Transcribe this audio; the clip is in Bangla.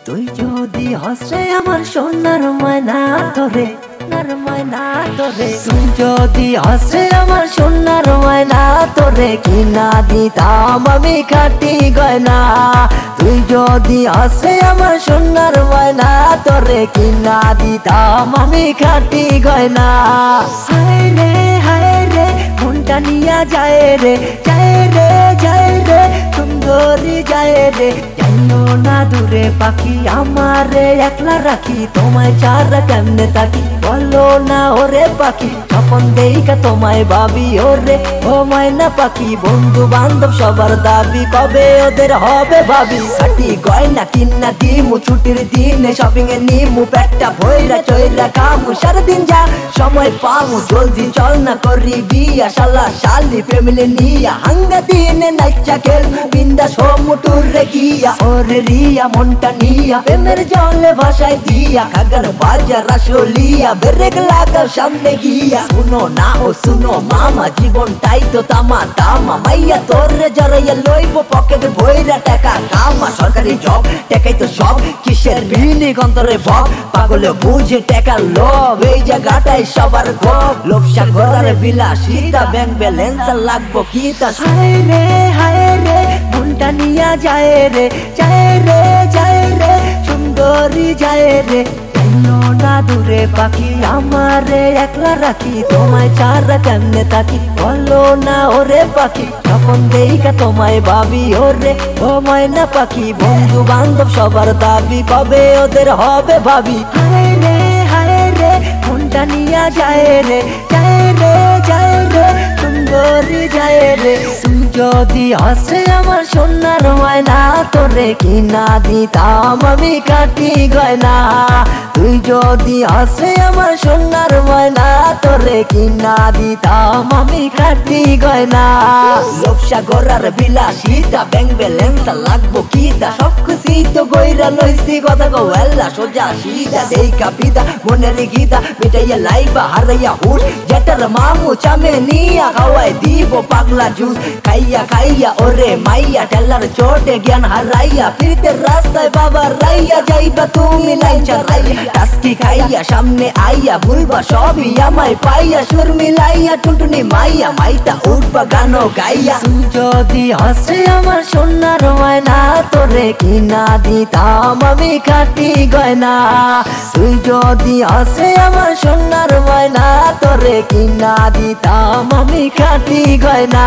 তুই যদি হসে আমার সোনার ময়না তোরে, তুই যদি হসে আমার সোনার ময়না তোরে কিনা দিতাম আমি খাটি গয়না। তুই যদি হসে আমার সোনার ময়না তোরে কিনা দিতাম আমি খাটি গয়না। হায় রে মনটা নিয়া যায় রে, সুন্দরী যায় রে। জানো না দূরে পাখি আমারে একলা রাখি, তোমায় ছাড়া কেমনে থাকি বলো না ওরে পাখি। স্বপন দেইকা তোমায় ভাবি ওরে ও ময়না পাখি। বন্ধু বান্ধব সবার দাবি কবে ওদের হবে ভাবি। খাটি গয়না কিনা দিমু ছুটির দিনে শপিং এ নিমু, পেটটা ভইরা চইরা কামু সারাদিন যা সময় পামু। জলদি চল না করি বিয়া শালা শালি ফ্যামিলি নিয়া, হাঙ্গা দিনে নাচা খেলবো বিন্দাস হোমু টুরে গিয়া। ওরে রিয়া মনটা নিয়া প্রেমের জলে ভাসায় দিয়া, খাগার বাজার আসলিয়া ব্রেক লাগাও সামনে গিয়া। শুনো না ও শুনো মামা জীবনটাই তো তামা তামা, মাইয়া তোরে জড়াইয়া লইব পকেট ভইরা টাকা কামা। সরকারি জব টাকাই তো সব, কিসের বিনি গন্তরে ভব, পাগলে বুঝে টাকা লোভ এই জায়গাটাই সবার গপ। লোভসা ঘোরার বিলাসিতা ব্যাংক ব্যালেন্স লাগবো কি তা। হায় রে মনটা নিয়া যায় রে, সুন্দরী যায় রে। জানো না দূরে পাখি আমারে একলা রাখি, তোমায় ছাড়া কেমনে থাকি বলো না ওরে পাখি। তখন দেইকা তোমায় ভাবি ওরে ও ময়না পাখি। বন্ধু বান্ধব সবার দাবি কবে ওদের হবে ভাবি। হায় রে মনটা নিয়া যায় রে, সুন্দরী যায় রে। তুই যদি হসে আমার সোনার ময়না তোরে কিনা দিতাম আমি খাটি গয়না। তুই যদি হসে আমার সোনার ময়না তোরে কিনা দিতাম আমি খাটি গয়না। লোভসা গড়ার বিলাসিতা ব্যাংক ব্যালেন্স লাগবো কি তা। সব খুশি তো গইরা লইছি কথা গো এল্লা সোজা সিধা। দেইকা পিতা মনের গীতা মিটাইয়া লাইবা হারাইয়া হুশ, যেটার মামু চামে নিয়া খাওয়াই দিব পাগলা জুস। খাইয়া ওরে মাইয়া টেলার চোটে জ্ঞান হারাইয়া, ফিরতে রাস্তায় বাবা রাইয়া যাইবা তুমি লাইন চালাইয়া। টাস্কি খাইয়া সামনে আইয়া ভুলবা সবই আমায় পাইয়া, সুর মিলাইয়া টুনটুনি মাইয়া মাইটা উঠবা গানো গাইয়া। তুই যদি হসে আমার সোনার ময়না তোরে কিনা দিতাম আমি খাটি গয়না। তুই যদি হসে আমার সোনার ময়না তোরে কিনা দিতাম আমি খাটি গয়না।